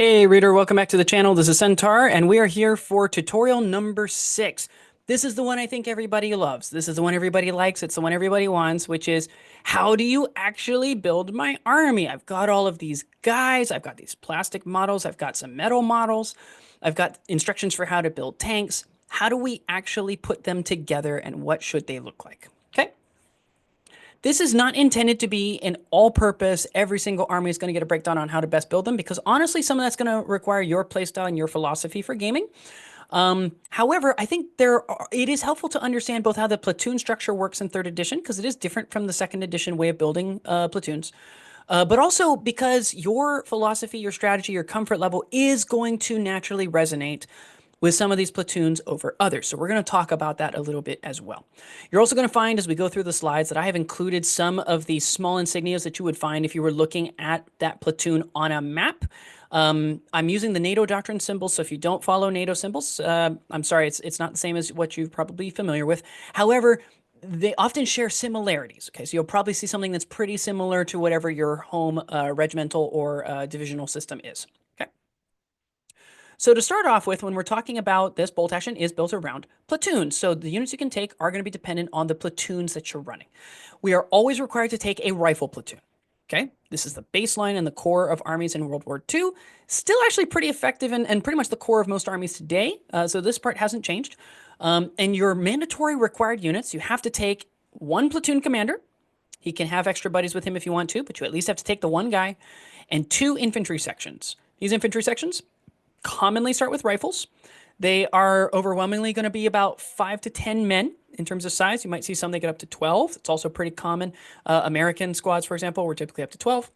Hey reader, welcome back to the channel. This is Centaur, and we are here for tutorial number 6. This is the one I think everybody loves. This is the one everybody likes. It's the one everybody wants, which is how do you actually build my army? I've got all of these guys. I've got these plastic models. I've got some metal models. I've got instructions for how to build tanks. How do we actually put them together, and what should they look like? Okay. This is not intended to be an all-purpose, every single army is going to get a breakdown on how to best build them, because honestly, some of that's going to require your playstyle and your philosophy for gaming. However, I think it is helpful to understand both how the platoon structure works in third edition, because it is different from the second edition way of building platoons. But also because your philosophy, your strategy, your comfort level is going to naturally resonate with some of these platoons over others. So we're going to talk about that a little bit as well. You're also going to find as we go through the slides that I have included some of the small insignias that you would find if you were looking at that platoon on a map. I'm using the NATO doctrine symbols, so if you don't follow NATO symbols, I'm sorry, it's not the same as what you're probably familiar with. However, they often share similarities. Okay, so you'll probably see something that's pretty similar to whatever your home regimental or divisional system is. Okay. So to start off with, when we're talking about this, bolt action is built around platoons. So the units you can take are going to be dependent on the platoons that you're running. We are always required to take a rifle platoon. Okay, this is the baseline and the core of armies in World War II. Still actually pretty effective and pretty much the core of most armies today. So this part hasn't changed. And your mandatory required units, you have to take one platoon commander. He can have extra buddies with him if you want to, but you at least have to take the one guy, and 2 infantry sections. These infantry sections commonly start with rifles. They are overwhelmingly going to be about 5 to 10 men in terms of size. You might see some that get up to 12. It's also pretty common. American squads, for example, were typically up to 12.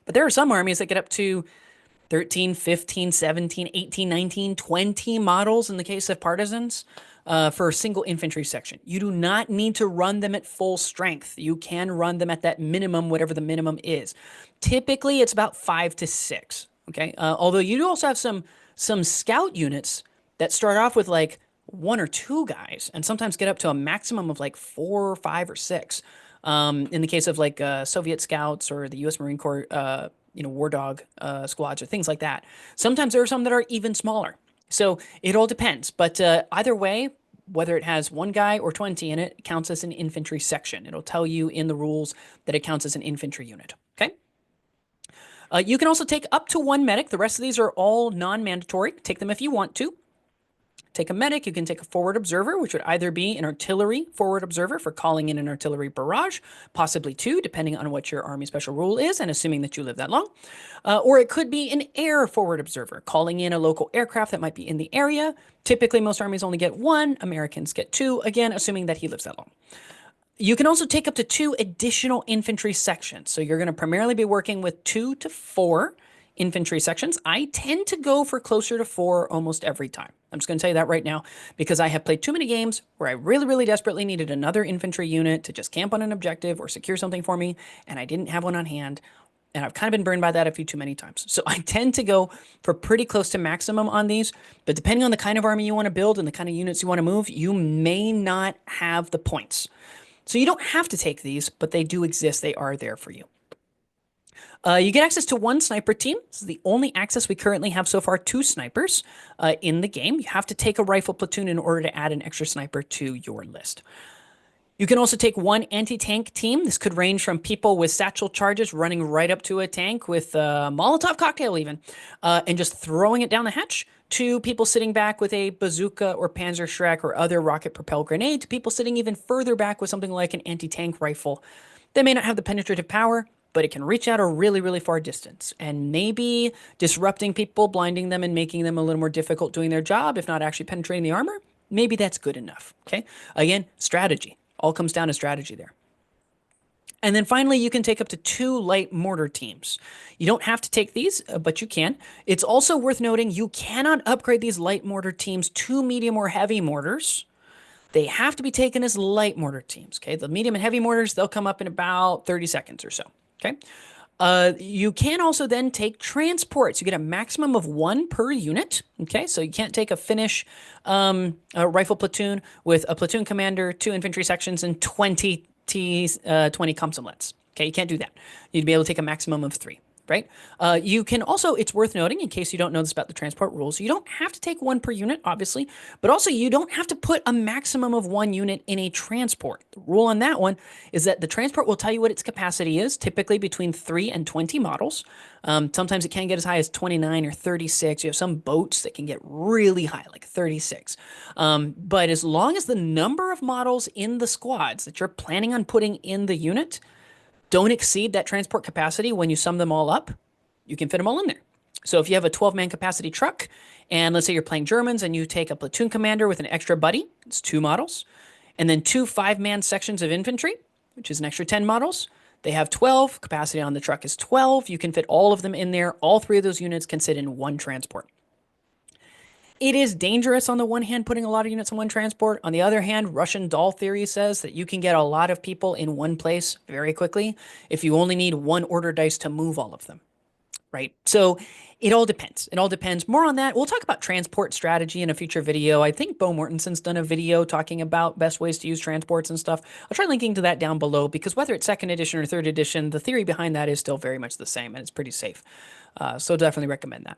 But there are some armies that get up to 13, 15, 17, 18, 19, 20 models in the case of partisans for a single infantry section. You do not need to run them at full strength. You can run them at that minimum, whatever the minimum is. Typically, it's about 5 to 6. Okay, although you do also have some scout units that start off with like 1 or 2 guys, and sometimes get up to a maximum of like 4 or 5 or 6. In the case of like Soviet scouts or the U.S. Marine Corps, War Dog squads or things like that. Sometimes there are some that are even smaller. So it all depends. But either way, whether it has 1 guy or 20 in it, it counts as an infantry section. It'll tell you in the rules that it counts as an infantry unit. Okay. You can also take up to 1 medic. The rest of these are all non-mandatory. Take them if you want to. Take a medic. You can take a forward observer, which would either be an artillery forward observer for calling in an artillery barrage, possibly 2, depending on what your army special rule is, and assuming that you live that long. Or it could be an air forward observer, calling in a local aircraft that might be in the area. Typically, most armies only get 1. Americans get 2, again, assuming that he lives that long. You can also take up to 2 additional infantry sections. So you're going to primarily be working with 2 to 4 infantry sections. I tend to go for closer to 4 almost every time. I'm just going to tell you that right now because I have played too many games where I really, really desperately needed another infantry unit to just camp on an objective or secure something for me, and I didn't have one on hand. And I've kind of been burned by that a few too many times. So I tend to go for pretty close to maximum on these. But depending on the kind of army you want to build and the kind of units you want to move, you may not have the points. So you don't have to take these, but they do exist. They are there for you. You get access to 1 sniper team. This is the only access we currently have so far to snipers in the game. You have to take a rifle platoon in order to add an extra sniper to your list. You can also take 1 anti-tank team. This could range from people with satchel charges running right up to a tank with a Molotov cocktail even, and just throwing it down the hatch, to people sitting back with a bazooka or Panzerschreck or other rocket-propelled grenade, to people sitting even further back with something like an anti-tank rifle. They may not have the penetrative power, but it can reach out a really, really far distance, and maybe disrupting people, blinding them, and making them a little more difficult doing their job, if not actually penetrating the armor. Maybe that's good enough. Okay. Again, strategy. All comes down to strategy there. And then finally, you can take up to 2 light mortar teams. You don't have to take these, but you can. It's also worth noting you cannot upgrade these light mortar teams to medium or heavy mortars. They have to be taken as light mortar teams. Okay, the medium and heavy mortars, they'll come up in about 30 seconds or so. Okay. You can also then take transports. You get a maximum of 1 per unit. Okay, so you can't take a Finnish rifle platoon with a platoon commander, 2 infantry sections, and 20 20 Komsomlets. Okay, you can't do that. You'd be able to take a maximum of 3. right? You can also, it's worth noting, in case you don't know this about the transport rules, you don't have to take one per unit, obviously, but also you don't have to put a maximum of one unit in a transport. The rule on that one is that the transport will tell you what its capacity is, typically between 3 and 20 models. Sometimes it can get as high as 29 or 36. You have some boats that can get really high, like 36. But as long as the number of models in the squads that you're planning on putting in the unit don't exceed that transport capacity when you sum them all up, you can fit them all in there. So if you have a 12-man capacity truck, and let's say you're playing Germans and you take a platoon commander with an extra buddy, it's 2 models, and then 2 5-man sections of infantry, which is an extra 10 models. They have 12. Capacity on the truck is 12. You can fit all of them in there. All 3 of those units can sit in one transport. It is dangerous on the one hand, putting a lot of units in one transport. On the other hand, Russian doll theory says that you can get a lot of people in one place very quickly if you only need 1 order dice to move all of them, right? So it all depends. It all depends. More on that. We'll talk about transport strategy in a future video. I think Bo Mortenson's done a video talking about best ways to use transports and stuff. I'll try linking to that down below because whether it's 2nd edition or 3rd edition, the theory behind that is still very much the same and it's pretty safe. So definitely recommend that.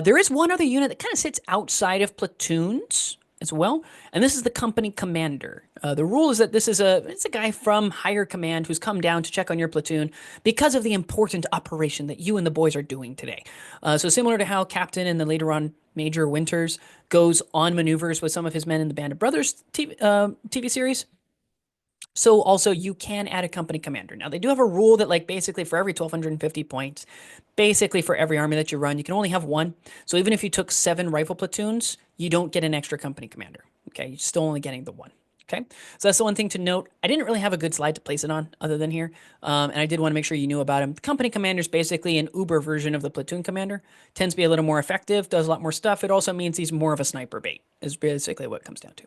There is one other unit that kind of sits outside of platoons as well, and this is the company commander. The rule is that this is it's a guy from higher command who's come down to check on your platoon because of the important operation that you and the boys are doing today. So similar to how Captain and then later on Major Winters goes on maneuvers with some of his men in the Band of Brothers TV series. So also you can add a company commander. Now they do have a rule that like basically for every 1,250 points, basically for every army that you run, you can only have 1. So even if you took 7 rifle platoons, you don't get an extra company commander. Okay, you're still only getting the 1. Okay, so that's the one thing to note. I didn't really have a good slide to place it on other than here. And I did want to make sure you knew about him. The company commander is basically an uber version of the platoon commander. Tends to be a little more effective, does a lot more stuff. It also means he's more of a sniper bait, is basically what it comes down to.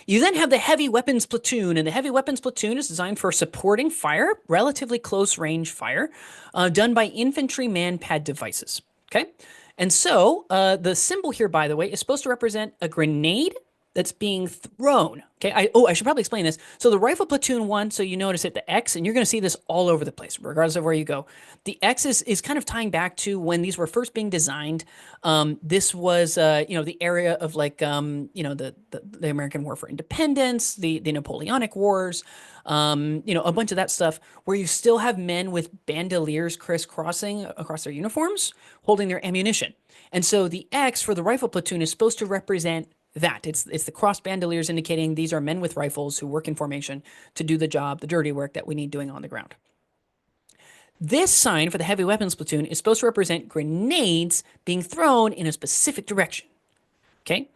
You then have the heavy weapons platoon, and the heavy weapons platoon is designed for supporting fire, relatively close range fire, done by infantry man-pad devices. Okay, and so the symbol here, by the way, is supposed to represent a grenade that's being thrown. Okay, I should probably explain this. So the rifle platoon 1, so you notice it, the X, and you're going to see this all over the place, regardless of where you go. The X is kind of tying back to when these were first being designed. This was, the area of like, the American War for Independence, the Napoleonic Wars, a bunch of that stuff where you still have men with bandoliers crisscrossing across their uniforms, holding their ammunition. And so the X for the rifle platoon is supposed to represent that. It's the crossed bandoliers indicating these are men with rifles who work in formation to do the job, the dirty work that we need doing on the ground. This sign for the heavy weapons platoon is supposed to represent grenades being thrown in a specific direction. Okay?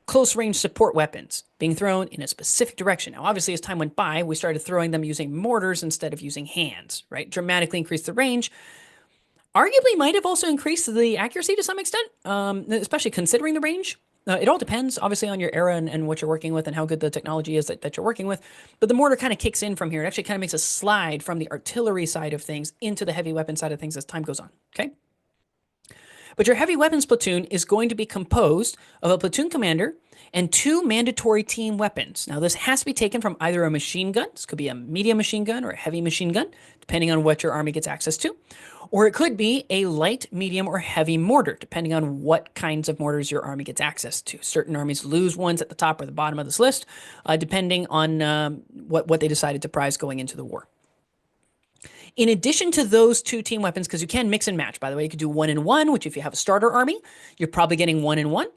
Close range support weapons being thrown in a specific direction. Now, obviously, as time went by, we started throwing them using mortars instead of using hands, right? Dramatically increased the range. Arguably might have also increased the accuracy to some extent, especially considering the range. It all depends, obviously, on your era and what you're working with and how good the technology is that you're working with. But the mortar kind of kicks in from here. It actually kind of makes a slide from the artillery side of things into the heavy weapon side of things as time goes on, okay? But your heavy weapons platoon is going to be composed of a platoon commander and 2 mandatory team weapons. Now, this has to be taken from either a machine gun, this could be a medium machine gun or a heavy machine gun, depending on what your army gets access to, or it could be a light, medium, or heavy mortar, depending on what kinds of mortars your army gets access to. Certain armies lose ones at the top or the bottom of this list, depending on what they decided to prize going into the war. In addition to those 2 team weapons, because you can mix and match, by the way, you could do 1 and 1, which if you have a starter army, you're probably getting 1 and 1.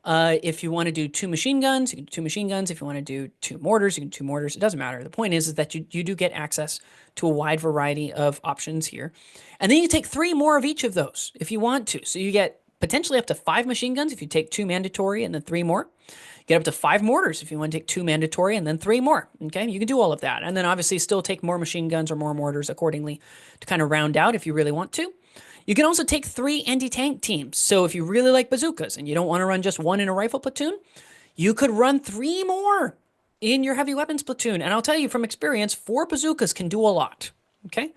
If you want to do 2 machine guns, you can do 2 machine guns. If you want to do 2 mortars, you can do 2 mortars. It doesn't matter. The point is that you do get access to a wide variety of options here. And then you take 3 more of each of those if you want to. So you get potentially up to 5 machine guns if you take 2 mandatory and then 3 more. Get up to 5 mortars if you want to take 2 mandatory and then 3 more. Okay, you can do all of that. And then obviously still take more machine guns or more mortars accordingly to kind of round out if you really want to. You can also take 3 anti-tank teams. So if you really like bazookas and you don't want to run just 1 in a rifle platoon, you could run 3 more in your heavy weapons platoon. And I'll tell you from experience, 4 bazookas can do a lot. Okay,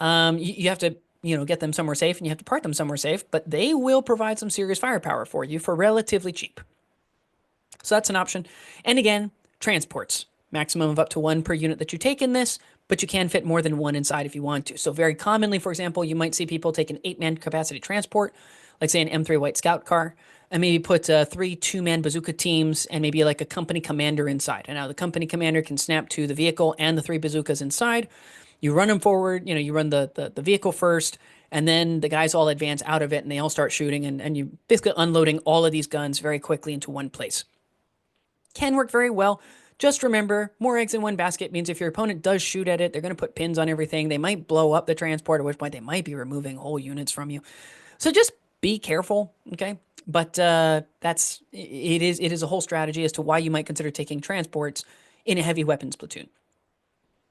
you have to get them somewhere safe and you have to park them somewhere safe, but they will provide some serious firepower for you for relatively cheap. So that's an option. And again, transports. Maximum of up to 1 per unit that you take in this. but you can fit more than one inside if you want to. So very commonly, for example, you might see people take an 8-man capacity transport, like say an M3 White Scout car, and maybe put three 2-man bazooka teams and maybe like a company commander inside. And now the company commander can snap to the vehicle and the 3 bazookas inside. You run them forward, you run the vehicle first, and then the guys all advance out of it and they all start shooting, and you basically unloading all of these guns very quickly into one place. Can work very well. Just remember, more eggs in one basket means if your opponent does shoot at it, they're going to put pins on everything. They might blow up the transport, at which point they might be removing whole units from you. So just be careful, okay? But it is a whole strategy as to why you might consider taking transports in a heavy weapons platoon.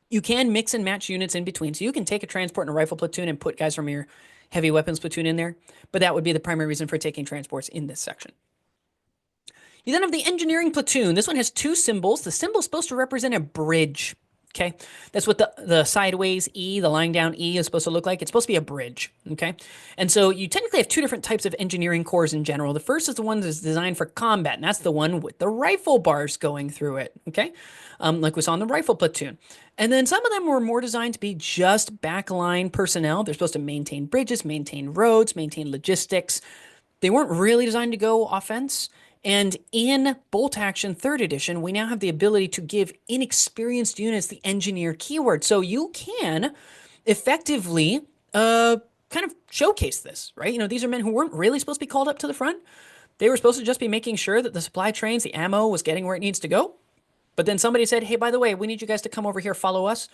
You can mix and match units in between. So you can take a transport and a rifle platoon and put guys from your heavy weapons platoon in there. But that would be the primary reason for taking transports in this section. You then have the engineering platoon. This one has 2 symbols. The symbol is supposed to represent a bridge. Okay, that's what the sideways E, the lying down E, is supposed to look like. It's supposed to be a bridge. Okay, and so you technically have 2 different types of engineering corps in general. The first is the one that's designed for combat, and that's the one with the rifle bars going through it. Okay, like we saw in the rifle platoon. And then some of them were more designed to be just backline personnel. They're supposed to maintain bridges, maintain roads, maintain logistics. They weren't really designed to go offense. And in Bolt Action 3rd Edition, we now have the ability to give inexperienced units the engineer keyword. So you can effectively kind of showcase this, right? These are men who weren't really supposed to be called up to the front. They were supposed to just be making sure that the supply trains, the ammo was getting where it needs to go. But then somebody said, hey, by the way, we need you guys to come over here, follow us.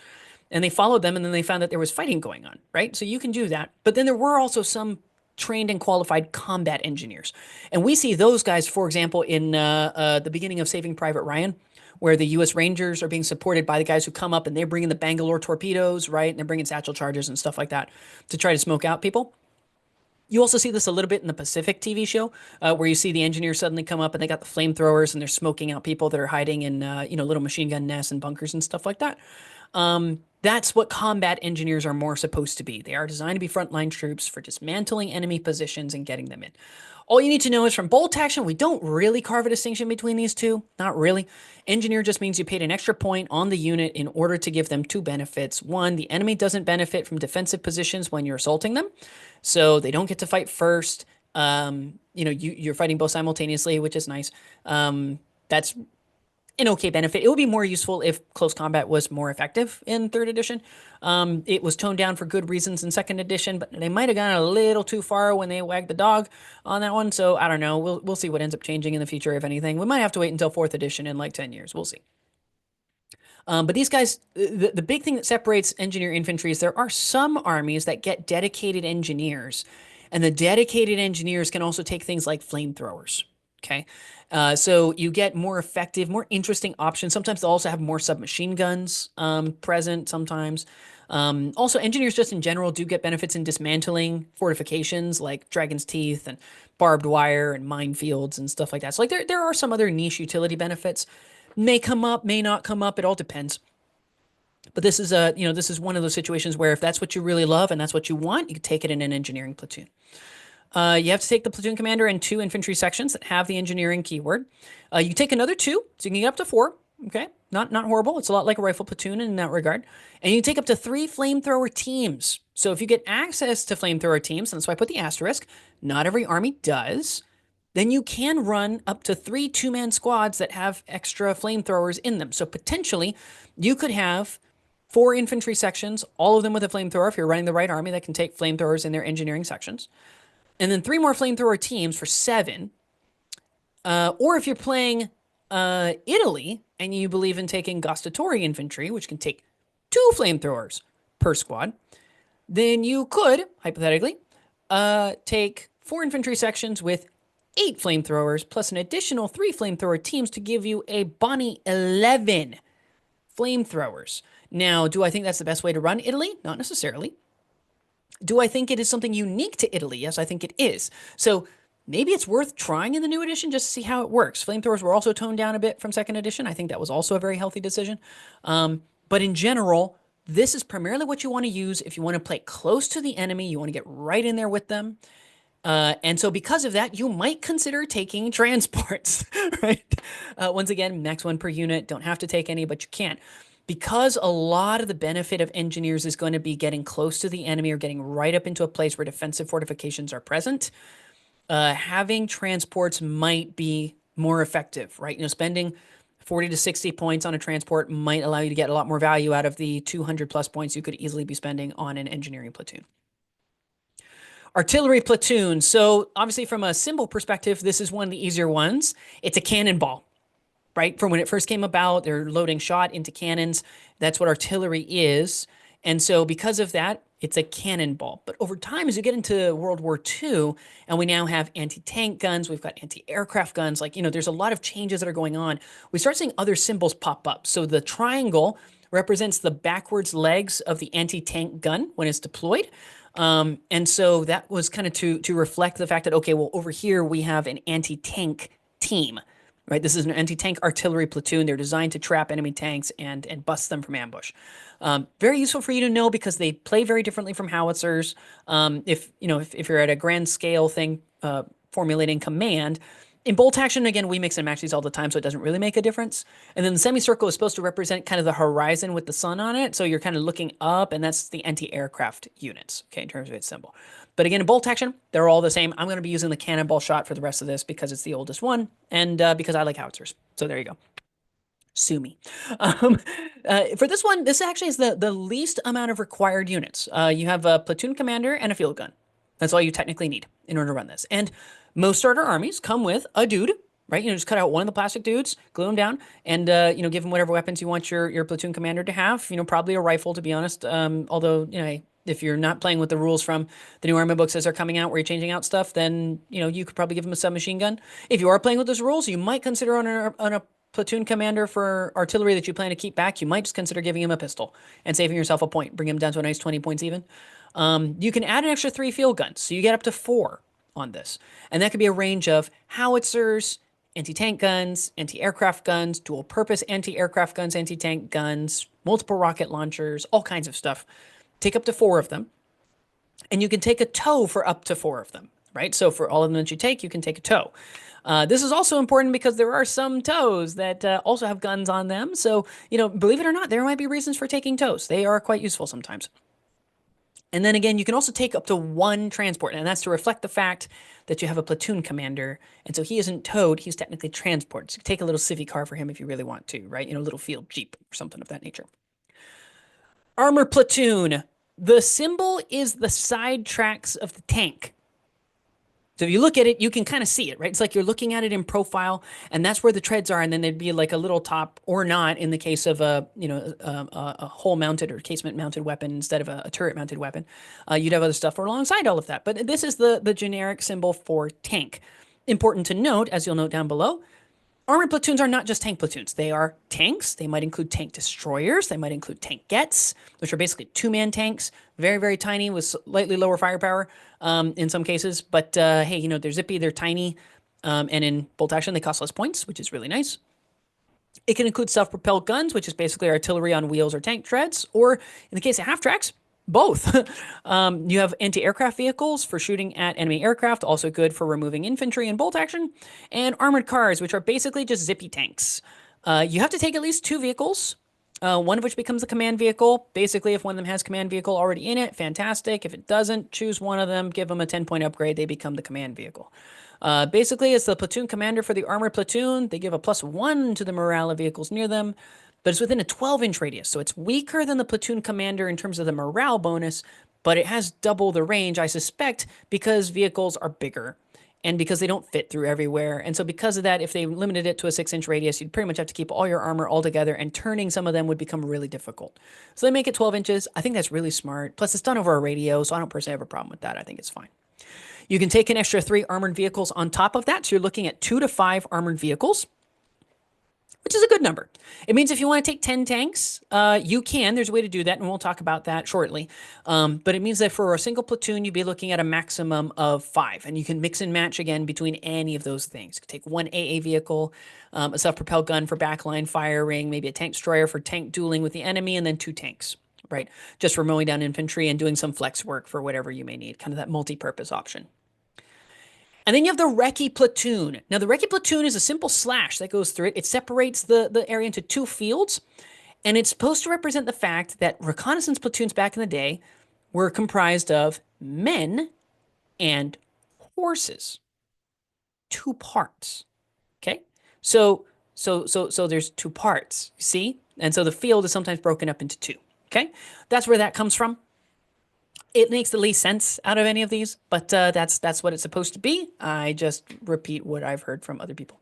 And they followed them, and then they found that there was fighting going on, right? So you can do that. But then there were also some trained and qualified combat engineers. And we see those guys, for example, in the beginning of Saving Private Ryan, where the U.S. Rangers are being supported by the guys who come up and they're bringing the Bangalore torpedoes, right? And they're bringing satchel charges and stuff like that to try to smoke out people. You also see this a little bit in the Pacific TV show, where you see the engineers suddenly come up and they got the flamethrowers and they're smoking out people that are hiding in, little machine gun nests and bunkers and stuff like that. That's what combat engineers are more supposed to be. They are designed to be frontline troops for dismantling enemy positions and getting them in. All you need to know is from Bolt Action, we don't really carve a distinction between these two. Not really. Engineer just means you paid an extra point on the unit in order to give them 2 benefits. 1, the enemy doesn't benefit from defensive positions when you're assaulting them, so they don't get to fight first. You're fighting both simultaneously, which is nice. That's an okay benefit. It would be more useful if close combat was more effective in 3rd edition. It was toned down for good reasons in 2nd edition, but they might have gone a little too far when they wagged the dog on that one. So I don't know. We'll see what ends up changing in the future, if anything. We might have to wait until 4th edition in like 10 years. We'll see. But these guys, the big thing that separates engineer infantry is there are some armies that get dedicated engineers, and the dedicated engineers can also take things like flamethrowers. Okay. So you get more effective, more interesting options. Sometimes they'll also have more submachine guns present sometimes. Also, engineers just in general do get benefits in dismantling fortifications like Dragon's Teeth and barbed wire and minefields and stuff like that. So like there are some other niche utility benefits. May come up, may not come up. It all depends. But this is this is one of those situations where if that's what you really love and that's what you want, you can take it in an engineering platoon. You have to take the platoon commander and 2 infantry sections that have the engineering keyword. You take another 2, so you can get up to 4. Okay, not horrible. It's a lot like a rifle platoon in that regard. And you take up to 3 flamethrower teams. So if you get access to flamethrower teams, and that's why I put the asterisk, not every army does, then you can run up to 3 2-man squads that have extra flamethrowers in them. So potentially, you could have 4 infantry sections, all of them with a flamethrower if you're running the right army that can take flamethrowers in their engineering sections. And then 3 more flamethrower teams for 7. Or if you're playing Italy and you believe in taking Gustatori infantry, which can take 2 flamethrowers per squad, then you could, hypothetically, take 4 infantry sections with 8 flamethrowers plus an additional 3 flamethrower teams to give you a bonny 11 flamethrowers. Now, do I think that's the best way to run Italy? Not necessarily. Do I think it is something unique to Italy? Yes, I think it is. So maybe it's worth trying in the new edition just to see how it works. Flamethrowers were also toned down a bit from 2nd edition. I think that was also a very healthy decision. But in general, this is primarily what you want to use if you want to play close to the enemy. You want to get right in there with them. And so because of that, you might consider taking transports, right? Once again, max 1 per unit. Don't have to take any, but you can. Because a lot of the benefit of engineers is going to be getting close to the enemy or getting right up into a place where defensive fortifications are present, having transports might be more effective, right? Spending 40 to 60 points on a transport might allow you to get a lot more value out of the 200 plus points you could easily be spending on an engineering platoon. Artillery platoon. So obviously from a symbol perspective, this is one of the easier ones. It's a cannonball, right? From when it first came about, they're loading shot into cannons. That's what artillery is. And so because of that, it's a cannonball. But over time, as you get into World War II, and we now have anti-tank guns, we've got anti-aircraft guns, like, there's a lot of changes that are going on. We start seeing other symbols pop up. So the triangle represents the backwards legs of the anti-tank gun when it's deployed. And so that was kind of to reflect the fact that, okay, well, over here we have an anti-tank team, right? This is an anti-tank artillery platoon. They're designed to trap enemy tanks and bust them from ambush. Very useful for you to know because they play very differently from howitzers. If you're at a grand scale thing, formulating command, in bolt action, again, we mix and match these all the time, so it doesn't really make a difference. And then the semicircle is supposed to represent kind of the horizon with the sun on it. So you're kind of looking up, and that's the anti-aircraft units, okay, in terms of its symbol. But again, in bolt action, they're all the same. I'm going to be using the cannonball shot for the rest of this because it's the oldest one, and because I like howitzers. So there you go. Sue me. For this one, this actually is the least amount of required units. You have a platoon commander and a field gun. That's all you technically need in order to run this. And most starter armies come with a dude, right? Just cut out one of the plastic dudes, glue them down, and give them whatever weapons you want your platoon commander to have. Probably a rifle, to be honest. Although if you're not playing with the rules from the new army books as they're coming out, where you're changing out stuff, then you could probably give them a submachine gun. If you are playing with those rules, you might consider on a platoon commander for artillery that you plan to keep back, you might just consider giving him a pistol and saving yourself a point, bring him down to a nice 20 points even. You can add an extra 3 field guns, so you get up to 4 on this. And that could be a range of howitzers, anti-tank guns, anti-aircraft guns, dual-purpose anti-aircraft guns, anti-tank guns, multiple rocket launchers, all kinds of stuff. Take up to 4 of them. And you can take a tow for up to 4 of them, right? So for all of them that you take, you can take a tow. This is also important because there are some tows that also have guns on them. So, believe it or not, there might be reasons for taking tows. They are quite useful sometimes. And then again, you can also take up to 1 transport, and that's to reflect the fact that you have a platoon commander. And so he isn't towed, he's technically transport. So you take a little civvy car for him if you really want to, right? A little field jeep or something of that nature. Armor platoon. The symbol is the side tracks of the tank. So if you look at it, you can kind of see it, right? It's like you're looking at it in profile, and that's where the treads are, and then there'd be like a little top or not in the case of a hole-mounted or casement-mounted weapon instead of a turret-mounted weapon. You'd have other stuff alongside all of that, but this is the generic symbol for tank. Important to note, as you'll note down below, armored platoons are not just tank platoons. They are tanks. They might include tank destroyers. They might include tankettes, which are basically 2-man tanks, very, very tiny with slightly lower firepower in some cases. But hey, they're zippy, they're tiny, and in bolt action, they cost less points, which is really nice. It can include self-propelled guns, which is basically artillery on wheels or tank treads, or in the case of half-tracks, both. You have anti-aircraft vehicles for shooting at enemy aircraft, also good for removing infantry in bolt action, and armored cars, which are basically just zippy tanks. You have to take at least 2 vehicles, one of which becomes a command vehicle. Basically, if one of them has command vehicle already in it, fantastic. If it doesn't, choose one of them, give them a 10-point upgrade, they become the command vehicle. Basically, it's the platoon commander for the armored platoon. They give a +1 to the morale of vehicles near them, but it's within a 12-inch radius, so it's weaker than the platoon commander in terms of the morale bonus, but it has double the range, I suspect, because vehicles are bigger and because they don't fit through everywhere. And so because of that, if they limited it to a 6-inch radius, you'd pretty much have to keep all your armor all together, and turning some of them would become really difficult. So they make it 12 inches. I think that's really smart. Plus, it's done over a radio, so I don't personally have a problem with that. I think it's fine. You can take an extra 3 armored vehicles on top of that, so you're looking at 2 to 5 armored vehicles, which is a good number. It means if you want to take 10 tanks, you can. There's a way to do that, and we'll talk about that shortly. But it means that for a single platoon, you'd be looking at a maximum of 5, and you can mix and match again between any of those things. You could take 1 AA vehicle, a self-propelled gun for backline firing, maybe a tank destroyer for tank dueling with the enemy, and then 2 tanks, right? Just for mowing down infantry and doing some flex work for whatever you may need, kind of that multi-purpose option. And then you have the Recce Platoon. Now, the Recce Platoon is a simple slash that goes through it. It separates the area into 2 fields. And it's supposed to represent the fact that reconnaissance platoons back in the day were comprised of men and horses, two parts. Okay. So there's two parts, you see? And so the field is sometimes broken up into two. Okay. That's where that comes from. It makes the least sense out of any of these, but that's what it's supposed to be. I just repeat what I've heard from other people.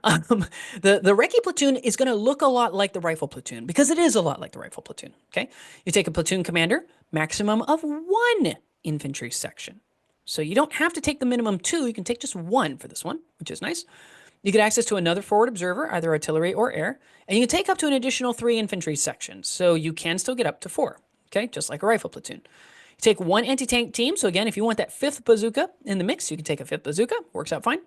Um, the Recce platoon is going to look a lot like the rifle platoon because it is a lot like the rifle platoon. Okay, you take a platoon commander, maximum of one infantry section, so you don't have to take the minimum two. You can take just one for this one, which is nice. You get access to another forward observer, either artillery or air, and you can take up to an additional 3 infantry sections, so you can still get up to 4. Okay, just like a rifle platoon. Take one anti-tank team. So again, if you want that 5th bazooka in the mix, you can take a 5th bazooka. Works out fine.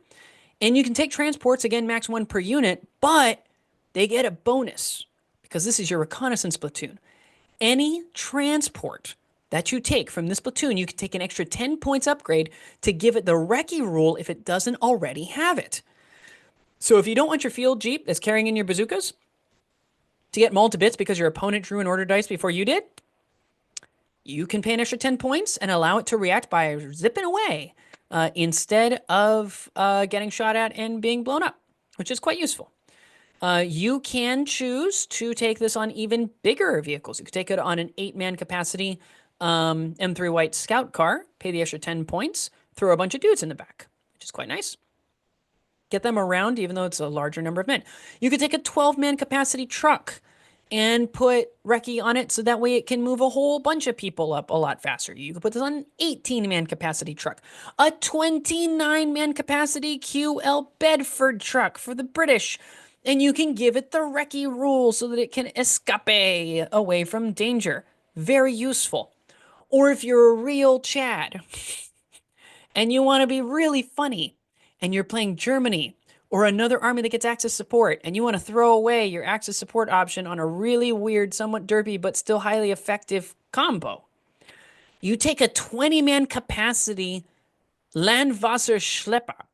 And you can take transports, again, max 1 per unit, but they get a bonus because this is your reconnaissance platoon. Any transport that you take from this platoon, you can take an extra 10 points upgrade to give it the recce rule if it doesn't already have it. So if you don't want your field jeep that's carrying in your bazookas to get mauled to bits because your opponent drew an order dice before you did, you can pay an extra 10 points and allow it to react by zipping away instead of getting shot at and being blown up, which is quite useful. You can choose to take this on even bigger vehicles. You could take it on an 8-man capacity M3 white scout car, pay the extra 10 points, throw a bunch of dudes in the back, which is quite nice. Get them around even though it's a larger number of men. You could take a 12-man capacity truck and put recce on it so that way it can move a whole bunch of people up a lot faster. You could put this on an 18-man capacity truck, a 29-man capacity QL Bedford truck for the British, and you can give it the recce rule so that it can escape away from danger. Very useful. Or if you're a real Chad and you want to be really funny and you're playing Germany or another army that gets Axis support, and you want to throw away your Axis support option on a really weird, somewhat derpy, but still highly effective combo, you take a 20-man capacity Landwasserschlepper,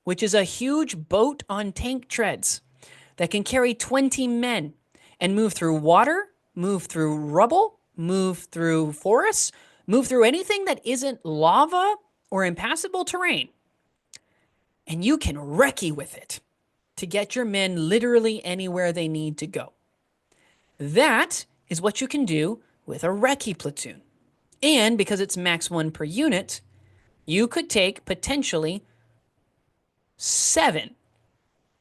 which is a huge boat on tank treads that can carry 20 men and move through water, move through rubble, move through forests, move through anything that isn't lava or impassable terrain. And you can recce with it to get your men literally anywhere they need to go. That is what you can do with a recce platoon. And because it's max 1 per unit, you could take potentially 7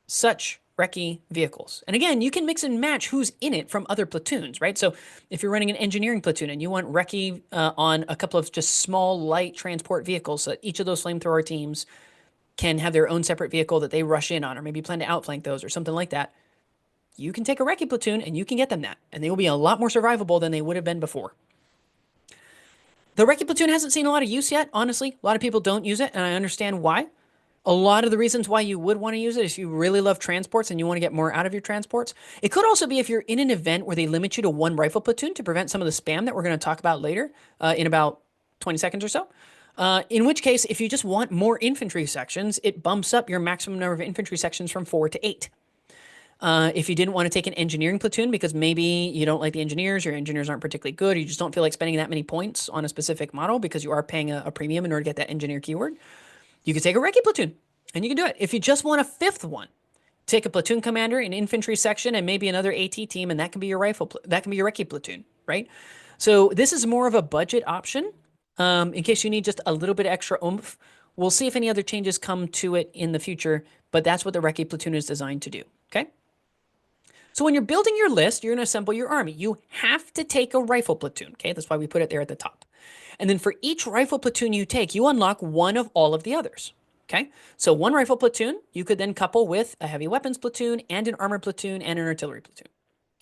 such recce vehicles. And again, you can mix and match who's in it from other platoons, right? So if you're running an engineering platoon and you want recce on a couple of just small, light transport vehicles, so each of those flamethrower teams can have their own separate vehicle that they rush in on, or maybe plan to outflank those or something like that, you can take a recce platoon and you can get them that. And they will be a lot more survivable than they would have been before. The recce platoon hasn't seen a lot of use yet, honestly. A lot of people don't use it, and I understand why. A lot of the reasons why you would want to use it is if you really love transports and you want to get more out of your transports. It could also be if you're in an event where they limit you to 1 rifle platoon to prevent some of the spam that we're going to talk about later in about 20 seconds or so. In which case, if you just want more infantry sections, it bumps up your maximum number of infantry sections from 4 to 8. If you didn't want to take an engineering platoon because maybe you don't like the engineers, your engineers aren't particularly good, or you just don't feel like spending that many points on a specific model because you are paying a premium in order to get that engineer keyword, you could take a recce platoon and you can do it. If you just want a 5th one, take a platoon commander, an infantry section, and maybe another AT team, and that can be your that can be your recce platoon, right? So this is more of a budget option in case you need just a little bit extra oomph. We'll see if any other changes come to it in the future, but that's what the recce platoon is designed to do, okay? So when you're building your list, you're going to assemble your army. You have to take a rifle platoon, okay? That's why we put it there at the top. And then for each rifle platoon you take, you unlock one of all of the others, okay? So 1 rifle platoon, you could then couple with a heavy weapons platoon and an armor platoon and an artillery platoon,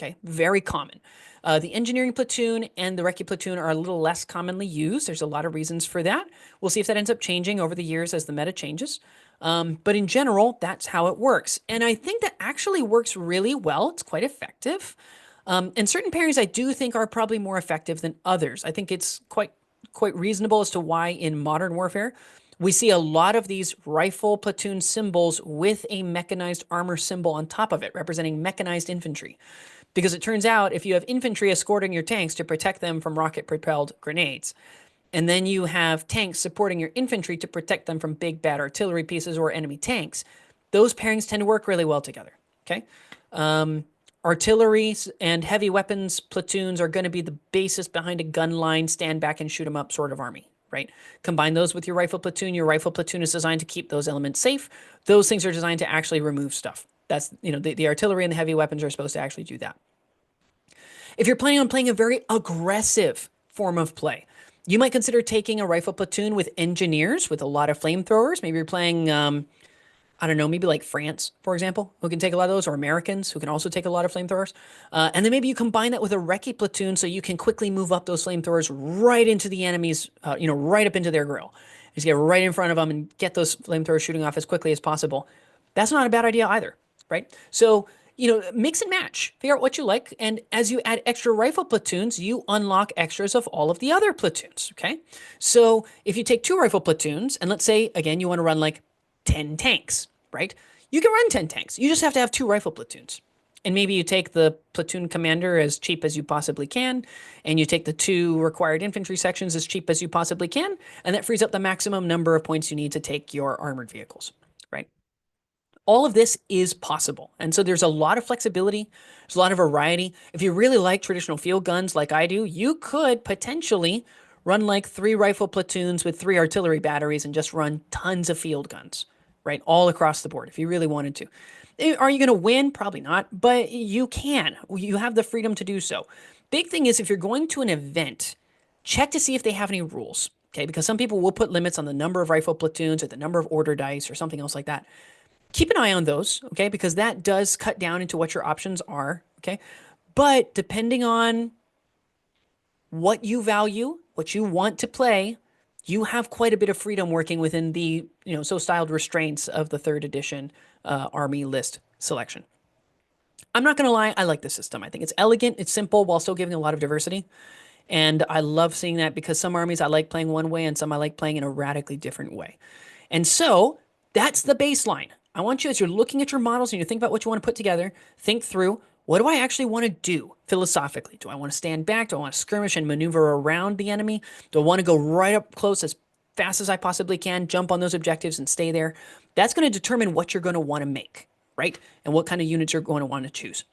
okay? Very common. The engineering platoon and the recce platoon are a little less commonly used. There's a lot of reasons for that. We'll see if that ends up changing over the years as the meta changes. But in general, that's how it works. And I think that actually works really well. It's quite effective. And certain pairings I do think are probably more effective than others. I think it's quite reasonable as to why in modern warfare we see a lot of these rifle platoon symbols with a mechanized armor symbol on top of it, representing mechanized infantry. Because it turns out if you have infantry escorting your tanks to protect them from rocket-propelled grenades, and then you have tanks supporting your infantry to protect them from big bad artillery pieces or enemy tanks, those pairings tend to work really well together. Okay. Artillery and heavy weapons platoons are going to be the basis behind a gun line, stand back and shoot them up sort of army, right? Combine those with your rifle platoon. Your rifle platoon is designed to keep those elements safe. Those things are designed to actually remove stuff. That's, the artillery and the heavy weapons are supposed to actually do that. If you're planning on playing a very aggressive form of play, you might consider taking a rifle platoon with engineers with a lot of flamethrowers. Maybe you're playing, I don't know, maybe like France, for example, who can take a lot of those, or Americans who can also take a lot of flamethrowers. And then maybe you combine that with a recce platoon so you can quickly move up those flamethrowers right into the enemy's, right up into their grill. Just get right in front of them and get those flamethrowers shooting off as quickly as possible. That's not a bad idea either, right? So, mix and match, figure out what you like. And as you add extra rifle platoons, you unlock extras of all of the other platoons, okay? So if you take 2 rifle platoons, and let's say, again, you want to run like 10 tanks, right? You can run 10 tanks. You just have to have 2 rifle platoons. And maybe you take the platoon commander as cheap as you possibly can, and you take the 2 required infantry sections as cheap as you possibly can, and that frees up the maximum number of points you need to take your armored vehicles, right? All of this is possible. And so there's a lot of flexibility. There's a lot of variety. If you really like traditional field guns like I do, you could potentially run like 3 rifle platoons with 3 artillery batteries and just run tons of field guns, right? All across the board if you really wanted to. Are you going to win? Probably not, but you can. You have the freedom to do so. Big thing is if you're going to an event, check to see if they have any rules, okay? Because some people will put limits on the number of rifle platoons or the number of order dice or something else like that. Keep an eye on those, okay? Because that does cut down into what your options are, okay? But depending on what you value, what you want to play, you have quite a bit of freedom working within the, so styled restraints of the 3rd edition army list selection. I'm not going to lie, I like the system. I think it's elegant, it's simple, while still giving a lot of diversity. And I love seeing that because some armies I like playing one way and some I like playing in a radically different way. And so that's the baseline. I want you, as you're looking at your models and you think about what you want to put together, think through, what do I actually want to do philosophically? Do I want to stand back? Do I want to skirmish and maneuver around the enemy? Do I want to go right up close as fast as I possibly can, jump on those objectives and stay there? That's going to determine what you're going to want to make, right? And what kind of units you're going to want to choose.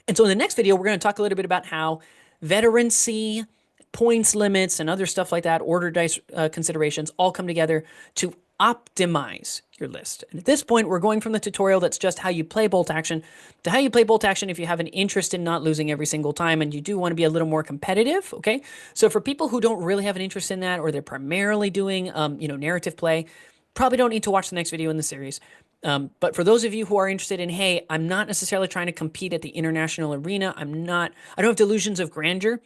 And so in the next video, we're going to talk a little bit about how veterancy, points limits, and other stuff like that, order dice considerations all come together to optimize your list. And at this point, we're going from the tutorial that's just how you play bolt action to how you play bolt action if you have an interest in not losing every single time and you do want to be a little more competitive, okay? So for people who don't really have an interest in that, or they're primarily doing, narrative play, probably don't need to watch the next video in the series. But for those of you who are interested in, hey, I'm not necessarily trying to compete at the international arena. I don't have delusions of grandeur.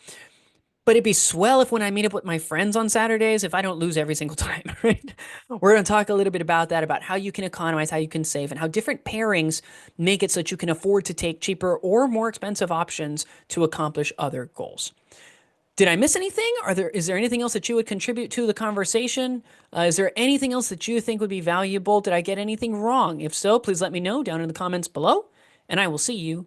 But it'd be swell if when I meet up with my friends on Saturdays, if I don't lose every single time, right? We're going to talk a little bit about that, about how you can economize, how you can save, and how different pairings make it so that you can afford to take cheaper or more expensive options to accomplish other goals. Did I miss anything? Is there anything else that you would contribute to the conversation? Is there anything else that you think would be valuable? Did I get anything wrong? If so, please let me know down in the comments below, and I will see you